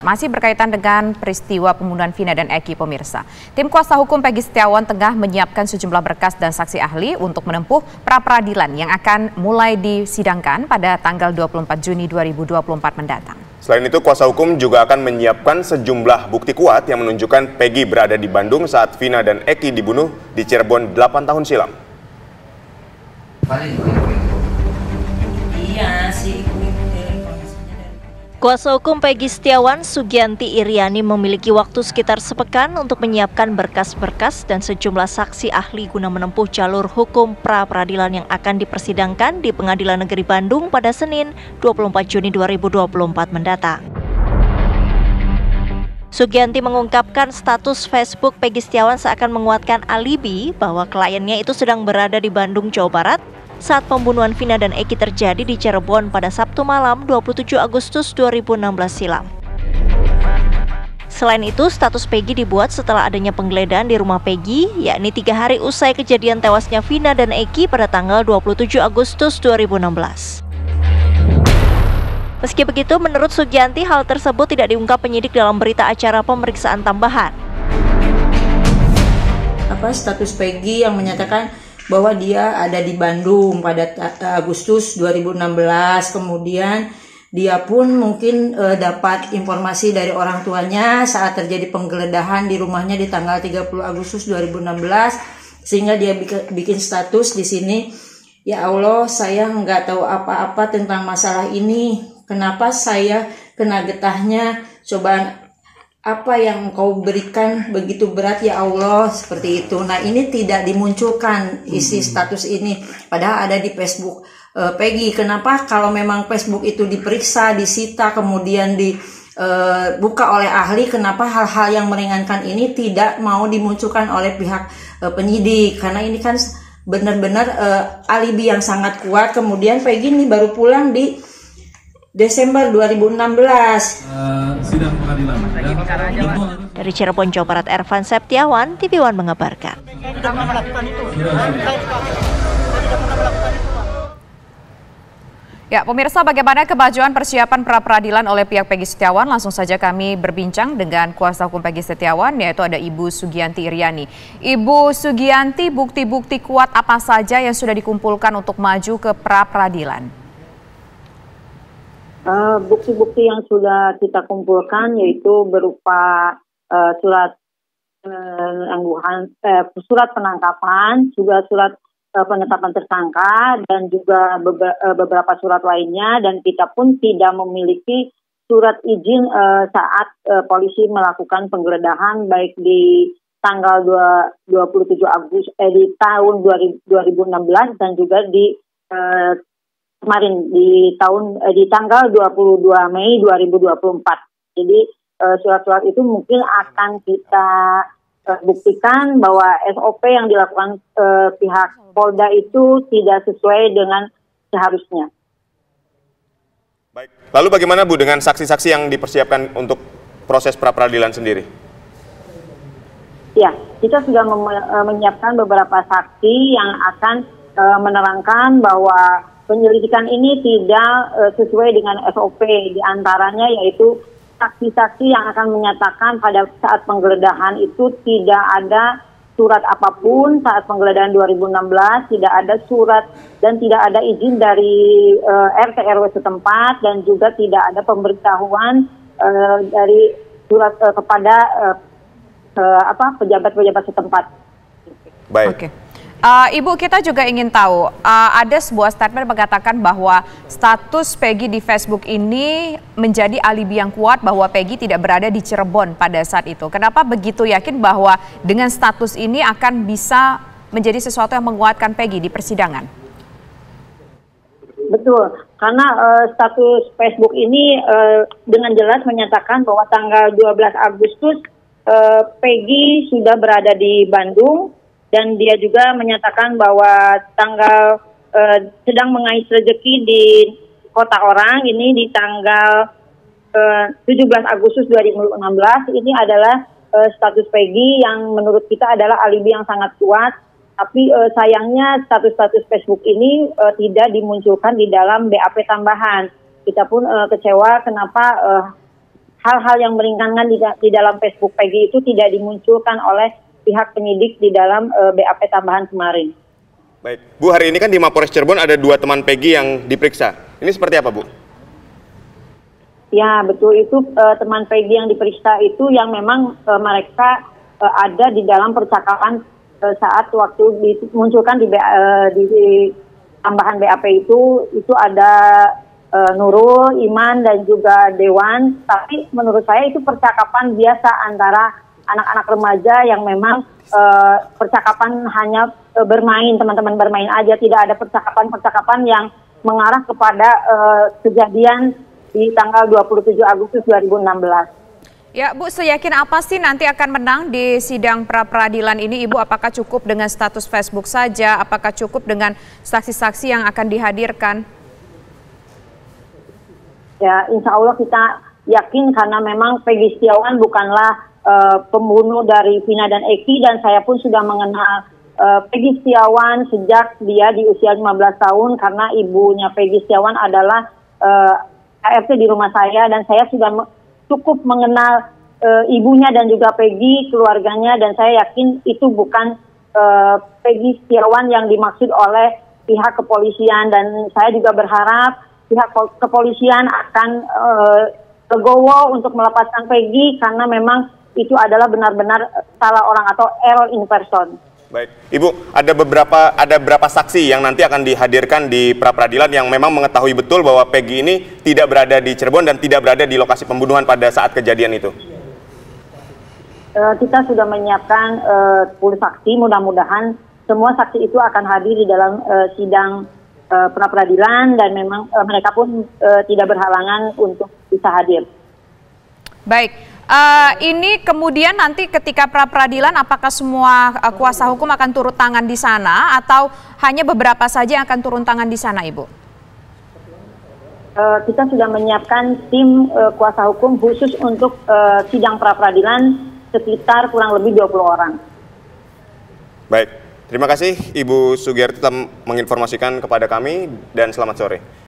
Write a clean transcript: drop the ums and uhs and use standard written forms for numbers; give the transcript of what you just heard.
Masih berkaitan dengan peristiwa pembunuhan Vina dan Eki, pemirsa. Tim kuasa hukum Peggy Setiawan tengah menyiapkan sejumlah berkas dan saksi ahli untuk menempuh pra-peradilan yang akan mulai disidangkan pada tanggal 24 Juni 2024 mendatang. Selain itu, kuasa hukum juga akan menyiapkan sejumlah bukti kuat yang menunjukkan Peggy berada di Bandung saat Vina dan Eki dibunuh di Cirebon 8 tahun silam. Iya sih. Kuasa hukum Peggy Setiawan, Sugianti Iriani, memiliki waktu sekitar sepekan untuk menyiapkan berkas-berkas dan sejumlah saksi ahli guna menempuh jalur hukum pra-peradilan yang akan dipersidangkan di Pengadilan Negeri Bandung pada Senin 24 Juni 2024 mendatang. Sugianti mengungkapkan status Facebook Peggy Setiawan seakan menguatkan alibi bahwa kliennya itu sedang berada di Bandung, Jawa Barat saat pembunuhan Vina dan Eki terjadi di Cirebon pada Sabtu malam 27 Agustus 2016 silam. Selain itu, status Peggy dibuat setelah adanya penggeledahan di rumah Peggy, yakni 3 hari usai kejadian tewasnya Vina dan Eki pada tanggal 27 Agustus 2016. Meski begitu, menurut Sugianti, hal tersebut tidak diungkap penyidik dalam berita acara pemeriksaan tambahan. Status Peggy yang menyatakan bahwa dia ada di Bandung pada Agustus 2016. Kemudian dia pun mungkin dapat informasi dari orang tuanya saat terjadi penggeledahan di rumahnya di tanggal 30 Agustus 2016, sehingga dia bikin status di sini, "Ya Allah, saya nggak tahu apa-apa tentang masalah ini. Kenapa saya kena getahnya? Cobaan apa yang Engkau berikan begitu berat, ya Allah," seperti itu. Nah, ini tidak dimunculkan isi status ini, padahal ada di Facebook Peggy. Kenapa kalau memang Facebook itu diperiksa, disita, kemudian dibuka oleh ahli, kenapa hal-hal yang meringankan ini tidak mau dimunculkan oleh pihak penyidik? Karena ini kan benar-benar alibi yang sangat kuat. Kemudian Peggy ini baru pulang di Desember 2016. Sidang pengadilan. Dari Cirebon, Jawa Barat, Ervan Septiawan, TV One mengabarkan. Ya, pemirsa, bagaimana kemajuan persiapan pra-peradilan oleh pihak Peggy Setiawan? Langsung saja kami berbincang dengan kuasa hukum Peggy Setiawan, yaitu ada Ibu Sugianti Iriani. Ibu Sugianti, bukti-bukti kuat apa saja yang sudah dikumpulkan untuk maju ke pra-peradilan? Bukti-bukti yang sudah kita kumpulkan yaitu berupa surat surat penangkapan, juga surat penetapan tersangka, dan juga beberapa surat lainnya, dan kita pun tidak memiliki surat izin saat polisi melakukan penggeledahan baik di tanggal 27 Agustus di tahun 2016 dan juga di kemarin di tanggal 22 Mei 2024. Jadi surat-surat itu mungkin akan kita buktikan bahwa SOP yang dilakukan pihak Polda itu tidak sesuai dengan seharusnya. Baik. Lalu bagaimana Bu dengan saksi-saksi yang dipersiapkan untuk proses pra-peradilan sendiri? Ya, kita sudah menyiapkan beberapa saksi yang akan menerangkan bahwa penyelidikan ini tidak sesuai dengan SOP, diantaranya yaitu saksi-saksi yang akan menyatakan pada saat penggeledahan itu tidak ada surat apapun saat penggeledahan 2016, tidak ada surat dan tidak ada izin dari RT RW setempat, dan juga tidak ada pemberitahuan dari surat kepada pejabat-pejabat setempat. Baik. Oke. Ibu, kita juga ingin tahu, ada sebuah statement mengatakan bahwa status Peggy di Facebook ini menjadi alibi yang kuat bahwa Peggy tidak berada di Cirebon pada saat itu. Kenapa begitu yakin bahwa dengan status ini akan bisa menjadi sesuatu yang menguatkan Peggy di persidangan? Betul, karena status Facebook ini dengan jelas menyatakan bahwa tanggal 12 Agustus Peggy sudah berada di Bandung. Dan dia juga menyatakan bahwa tanggal sedang mengais rezeki di kota orang ini di tanggal 17 Agustus 2016. Ini adalah status Peggy yang menurut kita adalah alibi yang sangat kuat. Tapi sayangnya status-status Facebook ini tidak dimunculkan di dalam BAP tambahan. Kita pun kecewa kenapa hal-hal yang meringankan di dalam Facebook Peggy itu tidak dimunculkan oleh pihak penyidik di dalam BAP tambahan kemarin. Baik, Bu, hari ini kan di Mapolres Cirebon ada 2 teman Peggy yang diperiksa. Ini seperti apa, Bu? Ya, betul, itu teman Peggy yang diperiksa itu yang memang mereka ada di dalam percakapan saat waktu dimunculkan di tambahan BAP itu ada Nurul, Iman, dan juga Dewan. Tapi menurut saya itu percakapan biasa antara anak-anak remaja yang memang percakapan hanya bermain, teman-teman bermain aja. Tidak ada percakapan-percakapan yang mengarah kepada kejadian di tanggal 27 Agustus 2016. Ya, Bu, seyakin apa sih nanti akan menang di sidang pra-peradilan ini, Ibu? Apakah cukup dengan status Facebook saja? Apakah cukup dengan saksi-saksi yang akan dihadirkan? Ya, insya Allah kita yakin karena memang Peggy Setiawan bukanlah pembunuh dari Vina dan Eki, dan saya pun sudah mengenal Peggy Setiawan sejak dia di usia 15 tahun karena ibunya Peggy Setiawan adalah ART di rumah saya, dan saya sudah cukup mengenal ibunya dan juga Peggy, keluarganya, dan saya yakin itu bukan Peggy Setiawan yang dimaksud oleh pihak kepolisian, dan saya juga berharap pihak kepolisian akan legowo untuk melepaskan Peggy karena memang itu adalah benar-benar salah orang atau error in person. Baik, Ibu, ada berapa saksi yang nanti akan dihadirkan di pra-peradilan yang memang mengetahui betul bahwa Peggy ini tidak berada di Cirebon dan tidak berada di lokasi pembunuhan pada saat kejadian itu? Kita sudah menyiapkan 10 saksi, mudah-mudahan semua saksi itu akan hadir di dalam sidang pra-peradilan, dan memang mereka pun tidak berhalangan untuk bisa hadir. Baik, ini kemudian nanti ketika pra-peradilan apakah semua kuasa hukum akan turun tangan di sana atau hanya beberapa saja yang akan turun tangan di sana, Ibu? Kita sudah menyiapkan tim kuasa hukum khusus untuk sidang pra-peradilan sekitar kurang lebih 20 orang. Baik. Terima kasih Ibu Sugiyarti telah menginformasikan kepada kami dan selamat sore.